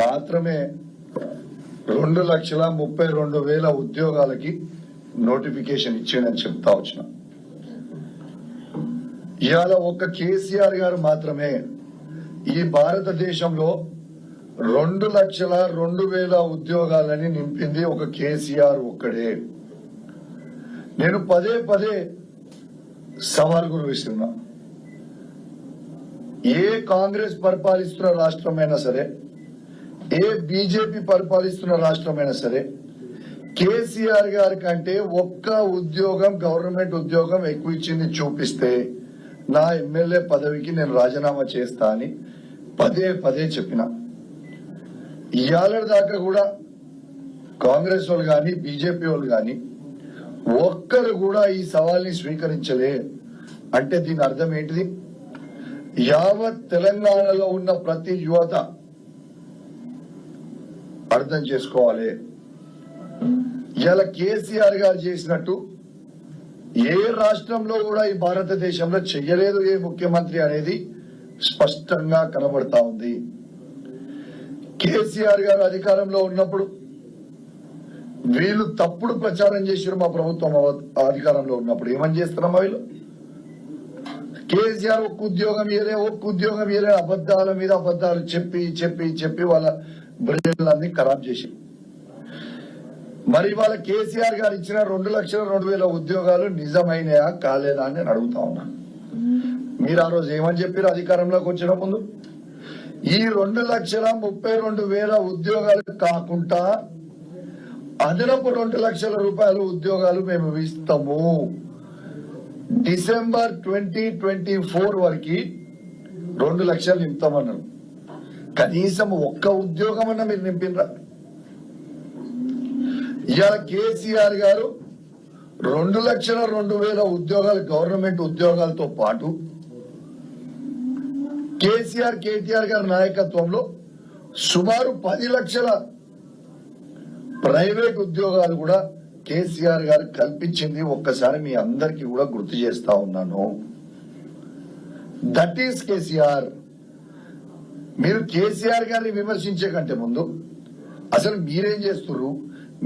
మాత్రమే 2,32,000 ఉద్యోగాలకి నోటిఫికేషన్ ఇచ్చిండని చెప్తా వచ్చిన. ఇవాళ ఒక్క కేసీఆర్ గారు మాత్రమే ఈ భారతదేశంలో 2,02,000 ఉద్యోగాలని నింపింది ఒక కేసీఆర్ ఒక్కడే. నేను పదే సవాల్ గురిస్తున్నా. ఏ కాంగ్రెస్ పరిపాలిస్తున్న రాష్ట్రమైనా సరే, ఏ బీజేపీ పరిపాలిస్తున్న రాష్ట్రమైనా సరే, కేసీఆర్ గారి కంటే ఒక్క ఉద్యోగం, గవర్నమెంట్ ఉద్యోగం ఎక్కువ ఇచ్చింది చూపిస్తే నా ఎమ్మెల్యే పదవికి నేను రాజీనామా చేస్తా అని పదే చెప్పిన. ఇవాళ దాకా కూడా కాంగ్రెస్ వాళ్ళు గాని బీజేపీ వాళ్ళు గాని ఒక్కరు కూడా ఈ సవాల్ని స్వీకరించలే. అంటే దీని అర్థం ఏంటిది? యావత్ తెలంగాణలో ఉన్న ప్రతి యువత అర్థం చేసుకోవాలి, ఇలా కేసీఆర్ గారు చేసినట్టు ఏ రాష్ట్రంలో కూడా ఈ భారతదేశంలో చెయ్యలేదు ఏ ముఖ్యమంత్రి అనేది స్పష్టంగా కనబడతా ఉంది. కేసీఆర్ గారు అధికారంలో ఉన్నప్పుడు వీళ్ళు తప్పుడు ప్రచారం చేశారు. మా ప్రభుత్వం అధికారంలో ఉన్నప్పుడు ఏమని చేస్తున్నామా వీళ్ళు? కేసీఆర్ ఒక్క ఉద్యోగం ఇయలే అబద్దాల మీద అబద్దాలు చెప్పి వాళ్ళ బ్రెయిన్లన్నీ ఖరాబ్ చేసి, మరి వాళ్ళ కేసీఆర్ గారు ఇచ్చిన 2,02,000 ఉద్యోగాలు నిజమైనయా కాలేదా అని నేను అడుగుతా ఉన్నా. మీరు ఆ రోజు ఏమని చెప్పారు అధికారంలోకి వచ్చిన ముందు? ఈ 2,32,000 ఉద్యోగాలు కాకుండా అదనపు 2 లక్షల రూపాయల ఉద్యోగాలు మేము ఇస్తాము. డిసెంబర్ 2024 వరకు 2 లక్షలు నింపుతామన్నారు. కనీసం ఒక్క ఉద్యోగం అన్నా మీరు నింపినరా? ఇవాళ కేసీఆర్ గారు 2,02,000 ఉద్యోగాలు, గవర్నమెంట్ ఉద్యోగాలతో పాటు కేటీఆర్ గారి నాయకత్వంలో సుమారు 10 లక్షల ప్రైవేట్ ఉద్యోగాలు కూడా కేసీఆర్ గారు కల్పించింది ఒక్కసారి మీ అందరికీ కూడా గుర్తు చేస్తా ఉన్నాను. That is KCR. మీరు కేసీఆర్ గారిని విమర్శించే కంటే ముందు అసలు మీరేం చేస్తున్నారు,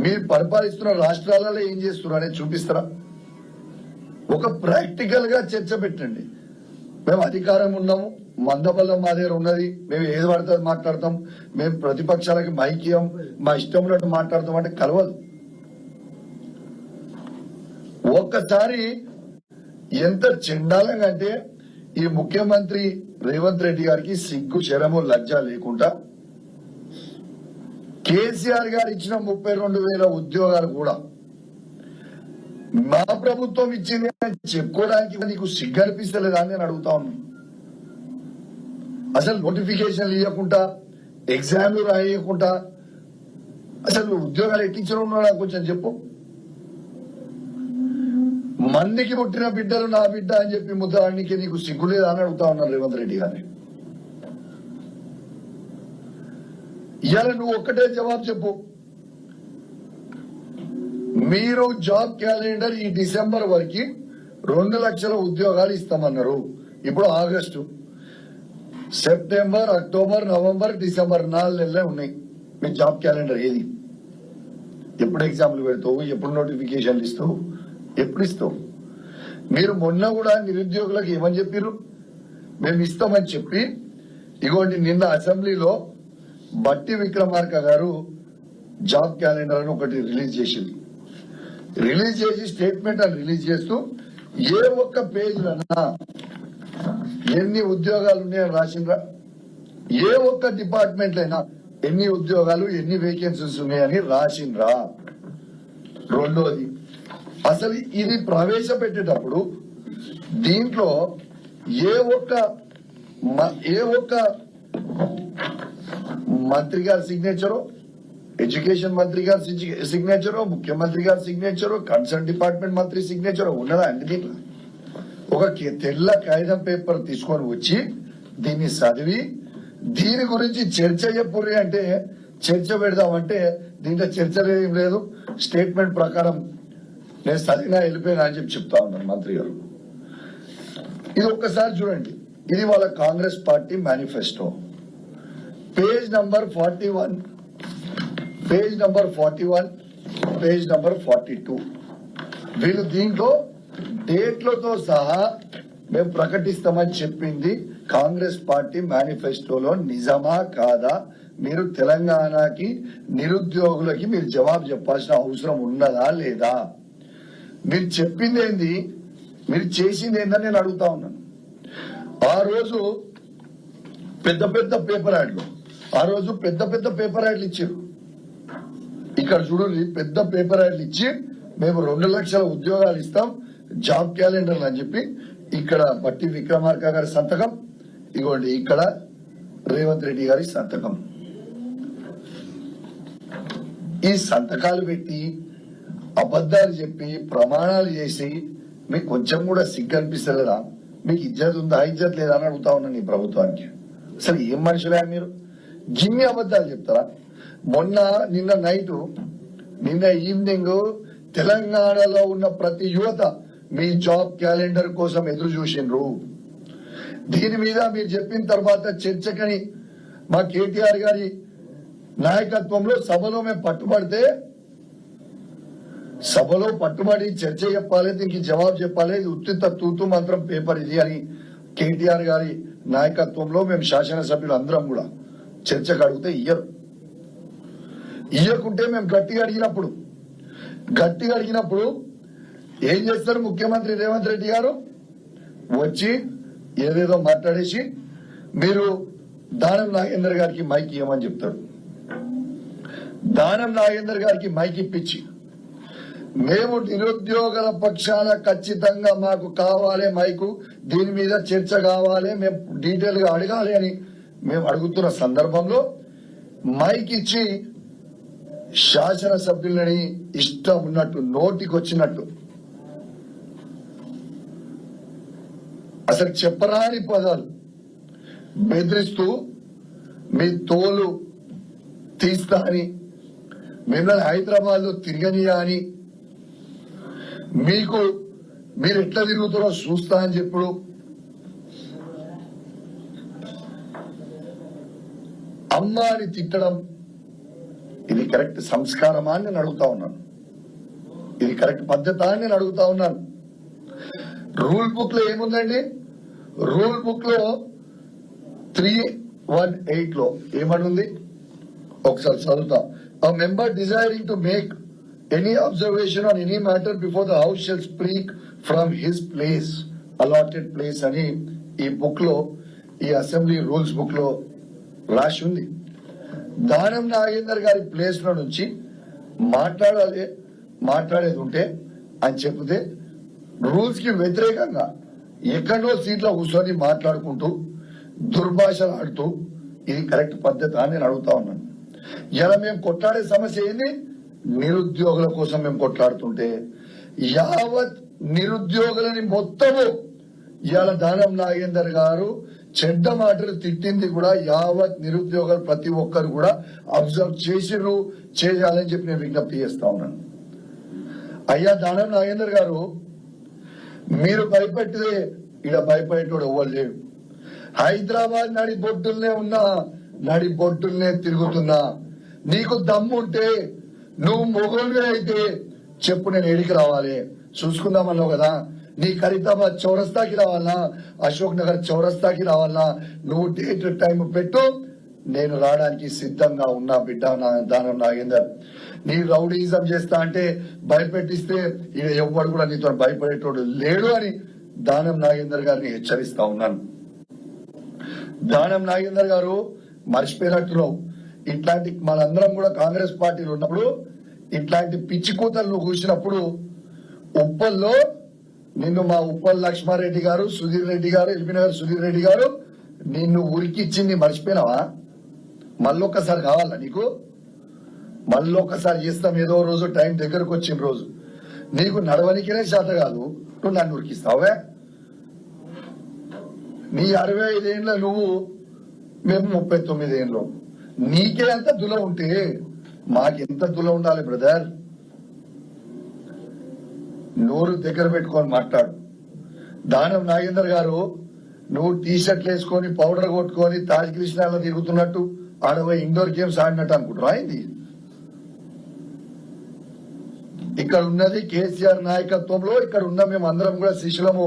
మీరు పరిపాలిస్తున్న రాష్ట్రాలలో ఏం చేస్తున్నారు అనేది చూపిస్తారా? ఒక ప్రాక్టికల్ గా చర్చ పెట్టండి. మేము అధికారం ఉన్నాము, మందబలం మా దగ్గర ఉన్నది, మేము ఏది పడితే మాట్లాడతాం, మేము ప్రతిపక్షాలకి మైక్యం, మా ఇష్టం ఉన్నట్టు మాట్లాడతాం అంటే కలవదు. ఒక్కసారి ఎంత చెండాలంగా అంటే ఈ ముఖ్యమంత్రి రేవంత్ రెడ్డి గారికి సిగ్గు, శరము, లజ్జ లేకుండా కేసీఆర్ గారు ఇచ్చిన 32,000 ఉద్యోగాలు కూడా మా ప్రభుత్వం ఇచ్చింది అని చెప్పుకోవడానికి నీకు సిగ్గు అనిపిస్తలేదా అని నేను అడుగుతా ఉన్నాను. అసలు నోటిఫికేషన్లు ఇవ్వకుండా, ఎగ్జామ్లు రాయకుండా అసలు ఉద్యోగాలు ఎట్టించడం ఉన్నాడా కొంచెం చెప్పు. మందికి పుట్టిన బిడ్డలు నా బిడ్డ అని చెప్పి ముద్దానికి నీకు సిగ్గులేదా అని అడుగుతా ఉన్నారు రేవంత్ రెడ్డి గారిని. ఇవాళ నువ్వు ఒక్కటే జవాబు చెప్పు. మీరు జాబ్ క్యాలెండర్ ఈ డిసెంబర్ వరకు 2 లక్షల ఉద్యోగాలు ఇస్తామన్నారు. ఇప్పుడు August, September, October, November, December 4 నెలలే ఉన్నాయి. మీ జాబ్ క్యాలెండర్ ఏది? ఎప్పుడు ఎగ్జామ్లు పెడతావు? ఎప్పుడు నోటిఫికేషన్లు ఇస్తావు? ఎప్పుడు ఇస్తావు? మీరు మొన్న కూడా నిరుద్యోగులకు ఏమని చెప్పారు? మేము ఇస్తామని చెప్పి, ఇగోండి నిన్న అసెంబ్లీలో బట్టి విక్రమార్క గారు జాబ్ క్యాలెండర్ అని ఒకటి రిలీజ్ చేసి స్టేట్మెంట్ అని రిలీజ్ చేస్తూ ఏ ఒక్క పేజ్లన్నా ఎన్ని ఉద్యోగాలు ఉన్నాయని రాసిండ్రా? ఏ ఒక్క డిపార్ట్మెంట్ అయినా ఎన్ని ఉద్యోగాలు, ఎన్ని వేకెన్సీస్ ఉన్నాయని రాసిండ్రా? రెండోది, అసలు ఇది ప్రవేశపెట్టేటప్పుడు దీంట్లో ఏ ఒక్క మంత్రి గారి సిగ్నేచరో, ఎడ్యుకేషన్ మంత్రి గారి సిగ్నేచరో, ముఖ్యమంత్రి గారి సిగ్నేచరో, కన్సర్న్ డిపార్ట్మెంట్ మంత్రి సిగ్నేచరో ఉన్నదా అండి? దీంట్లో ఒక తెల్ల కాగితం పేపర్ తీసుకొని వచ్చి దీన్ని చదివి దీని గురించి చర్చ చెప్పుర్రి అంటే చర్చ పెడదామంటే దీంట్లో చర్చ ఏం లేదు, స్టేట్మెంట్ ప్రకారం నేను చదివినా వెళ్ళిపోయినా అని చెప్పి చెప్తా ఉన్నాను మంత్రి గారు. ఇది ఒక్కసారి చూడండి. ఇది వాళ్ళ Congress party manifesto. Page number 41, page number 41, page number 42 వీళ్ళు దీంట్లో డేట్లతో సహా మేము ప్రకటిస్తామని చెప్పింది కాంగ్రెస్ పార్టీ మేనిఫెస్టోలో నిజమా కాదా? మీరు తెలంగాణకి నిరుద్యోగులకి మీరు జవాబు చెప్పాల్సిన అవసరం ఉన్నదా లేదా? మీరు చెప్పింది ఏంది, మీరు చేసింది ఏందని నేను అడుగుతా ఉన్నాను. ఆ రోజు పెద్ద పెద్ద పేపర్ యాడ్లు, ఆ రోజు పెద్ద పెద్ద పేపర్ యాడ్లు ఇచ్చారు. ఇక్కడ చూడండి, పెద్ద పేపర్ యాడ్లు ఇచ్చి మేము 2 లక్షల ఉద్యోగాలు ఇస్తాం, జాబ్ క్యాలెండర్ అని చెప్పి ఇక్కడ బట్టి విక్రమార్క గారి సంతకం, ఇగోండి ఇక్కడ రేవంత్ రెడ్డి గారి సంతకం. ఈ సంతకాలు పెట్టి అబద్ధాలు చెప్పి ప్రమాణాలు చేసి మీకు కొంచెం కూడా సిగ్గు అనిపిస్తలేదా? మీకు ఇజ్జత్ ఉందా, ఇజ్జత్ లేదా అని అడుగుతా ఉన్నాను ఈ ప్రభుత్వానికి. అసలు ఏం మనుషులే మీరు? గిన్ని అబద్ధాలు చెప్తారా? నిన్న ఈవినింగ్ తెలంగాణలో ఉన్న ప్రతి యువత మీ జాబ్ క్యాలెండర్ కోసం ఎదురు చూసిండ్రు. దీని మీద మీరు చెప్పిన తర్వాత చర్చకని మా కేటీఆర్ గారి నాయకత్వంలో సభలో మేము పట్టుబడి చర్చ చెప్పాలి, దీనికి జవాబు చెప్పాలి, ఇది ఉత్తిత తూతు మంత్రం పేపర్ ఇది అని కేటీఆర్ గారి నాయకత్వంలో మేము శాసనసభ్యులు అందరం కూడా చర్చకు అడిగితే ఇయ్యకుంటే మేము గట్టిగా అడిగినప్పుడు ఏం చేస్తారు ముఖ్యమంత్రి రేవంత్ రెడ్డి గారు? వచ్చి ఏదేదో మాట్లాడేసి మీరు దానం నాగేందర్ గారికి మైక్ ఇవ్వమని చెప్తాడు. దానం నాగేందర్ గారికి మైక్ ఇప్పించి మేము నిరుద్యోగుల పక్షాన ఖచ్చితంగా మాకు కావాలి మైకు, దీని మీద చర్చ కావాలి, మేము డీటెయిల్ గా అడగాలి అని మేము అడుగుతున్న సందర్భంలో మైక్ ఇచ్చి శాసనసభ్యులని ఇష్టం ఉన్నట్టు నోటికొచ్చినట్టు అసలు చెప్పరాని పదాలు బెదిరిస్తూ మీ తోలు తీస్తా అని, మిమ్మల్ని హైదరాబాద్ లో తిరగనియా అని, మీరు ఎట్లా తిరుగుతారో చూస్తా అని చెప్పుడు అమ్మ అని తిట్టడం, ఇది కరెక్ట్ సంస్కారమా అని నేను అడుగుతా ఉన్నాను. ఇది కరెక్ట్ పద్ధత అని నేను అడుగుతా ఉన్నాను. రూల్ బుక్ లో ఏముందండి? రూల్ బుక్ లో 318 లో ఏమనుంది ఒకసారి చదువుతాం. A member desiring to make any observation on any matter before the house shall speak from his place, allotted place అని ఈ బుక్ లో, ఈ అసెంబ్లీ రూల్స్ బుక్ లో రాసి ఉంది. దానం నాగేందర్ గారి ప్లేస్ లో నుంచి మాట్లాడేది ఉంటే అని చెప్తే రూల్స్ కి వ్యతిరేకంగా ఎక్కడో సీట్లో కూర్చొని మాట్లాడుకుంటూ దుర్భాషలు ఆడుతూ, ఇది కరెక్ట్ పద్ధతి అని నేను అడుగుతా ఉన్నాను. ఇలా మేము కొట్లాడే సమస్య ఏంది? నిరుద్యోగుల కోసం మేము కొట్లాడుతుంటే యావత్ నిరుద్యోగులని మొత్తము ఇవాళ దానం నాగేందర్ గారు చెడ్డ మాటలు తిట్టింది కూడా యావత్ నిరుద్యోగులు ప్రతి ఒక్కరు కూడా అబ్జర్వ్ చేసిర్రు, చేయాలని చెప్పి నేను విజ్ఞప్తి చేస్తా ఉన్నాను. అయ్యా దానం నాగేందర్ గారు, మీరు భయపెట్టితే ఇక్కడ భయపడేటోడు ఎవ్వరు లేడు. హైదరాబాద్ నడిబొడ్డుల్నే తిరుగుతున్నా. నీకు దమ్ముంటే నువ్వు మొగోళ్ళే అయితే చెప్పు, నేను ఏడికి రావాలి చూసుకుందామన్నావు కదా. నీ ఖరీదాబాద్ చౌరస్తాకి రావాలన్నా, అశోక్ నగర్ చౌరస్తాకి రావాలన్నా, నువ్వు డేట్ టైం పెట్టు, నేను రావడానికి సిద్ధంగా ఉన్నా బిడ్డ దానం నాగేందర్. నీ రౌడీజం చేస్తా అంటే భయపెట్టిస్తే ఇక ఎవ్వడు కూడా నీతో భయపడేటోడు లేడు అని దానం నాగేందర్ గారిని హెచ్చరిస్తా ఉన్నాను. దానం నాగేందర్ గారు మర్చిపోయినట్టున్నావు. ఇట్లాంటి మనందరం కూడా కాంగ్రెస్ పార్టీలో ఉన్నప్పుడు ఇట్లాంటి పిచ్చి కూతలు నువ్వు కూర్చున్నప్పుడు ఉప్పల్లో నిన్ను మా ఉప్పల్ లక్ష్మారెడ్డి గారు, సుధీర్ రెడ్డి గారు, ఎల్బీనగర్ సుధీర్ రెడ్డి గారు నిన్ను ఉరికిచ్చింది మర్చిపోయినావా? మళ్ళొక్కసారి కావాలా నీకు? మళ్ళొక్కసారి చేస్తాం ఏదో రోజు, టైం దగ్గరకు వచ్చిన రోజు. నీకు నడవనికినే చేత కాదు, నువ్వు నన్ను ఉరికిస్తావే? నీ 65 ఏళ్ళ నువ్వు, మేము 39 ఏళ్ళు. నీకే అంత దుల ఉంటే మాకెంత దుల ఉండాలి బ్రదర్? నోరు దగ్గర పెట్టుకొని మాట్లాడు. దానం నాగేందర్ గారు, నువ్వు టీ షర్ట్లు వేసుకొని పౌడర్ కొట్టుకొని తాజ్ కృష్ణాలో తిరుగుతున్నట్టు ఆడవై ఇండోర్ గేమ్స్ ఆడినట్టు అనుకుంటారు అయింది. ఇక్కడ ఉన్నది కేసీఆర్ నాయకత్వంలో, ఇక్కడ ఉన్న మేము అందరం కూడా శిష్యులము,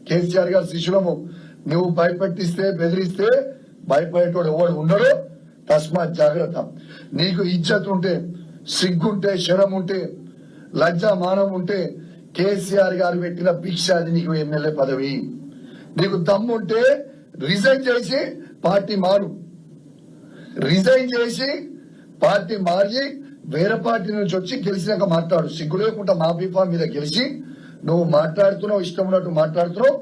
కేసీఆర్ గారు శిష్యులము. నువ్వు భయపెట్టిస్తే బెదిరిస్తే భయపడేటోడు ఎవడు ఉండడు. తస్మాత్ జాగ్రత్త. నీకు ఇజ్జత్ ఉంటే, సిగ్గుంటే, శరం ఉంటే, లజ్జా మానం ఉంటే కేసీఆర్ గారు పెట్టిన భిక్ష అది నీకు ఎమ్మెల్యే పదవి. నీకు దమ్ముంటే రిజైన్ చేసి పార్టీ మారు, రిజైన్ చేసి పార్టీ మారి వేరే పార్టీ నుంచి వచ్చి గెలిచినాక మాట్లాడు. సిగ్గు లేకుండా మా బీఫా మీద గెలిచి నువ్వు మాట్లాడుతున్నావు, ఇష్టం ఉన్నట్టు మాట్లాడుతున్నావు.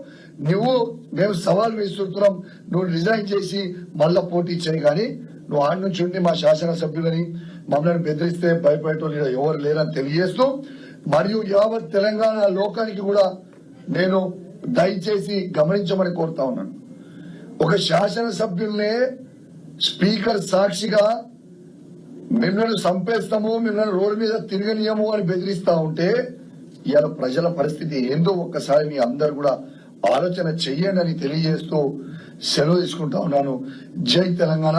నువ్వు మేము సవాల్ విసురుతున్నాం, నువ్వు రిజైన్ చేసి మళ్ళా పోటీ చేయి. కానీ నువ్వు ఆడి నుంచి ఉండి మా శాసనసభ్యులని మమ్మల్ని బెదిరిస్తే భయపడేటోళ్ళు ఎవరు లేరని తెలియజేస్తూ, మరియు యావత్ తెలంగాణ లోకానికి కూడా నేను దయచేసి గమనించమని కోరుతా ఉన్నాను. ఒక శాసనసభ్యుల్నే స్పీకర్ సాక్షిగా మిమ్మల్ని చంపేస్తాము, మిమ్మల్ని రోడ్డు మీద తిరగనీయము అని బెదిరిస్తా ఉంటే ఇవాళ ప్రజల పరిస్థితి ఏందో ఒక్కసారి మీ అందరు కూడా ఆలోచన చెయ్యండి అని తెలియజేస్తూ సెలవు తీసుకుంటా ఉన్నాను. జై తెలంగాణ.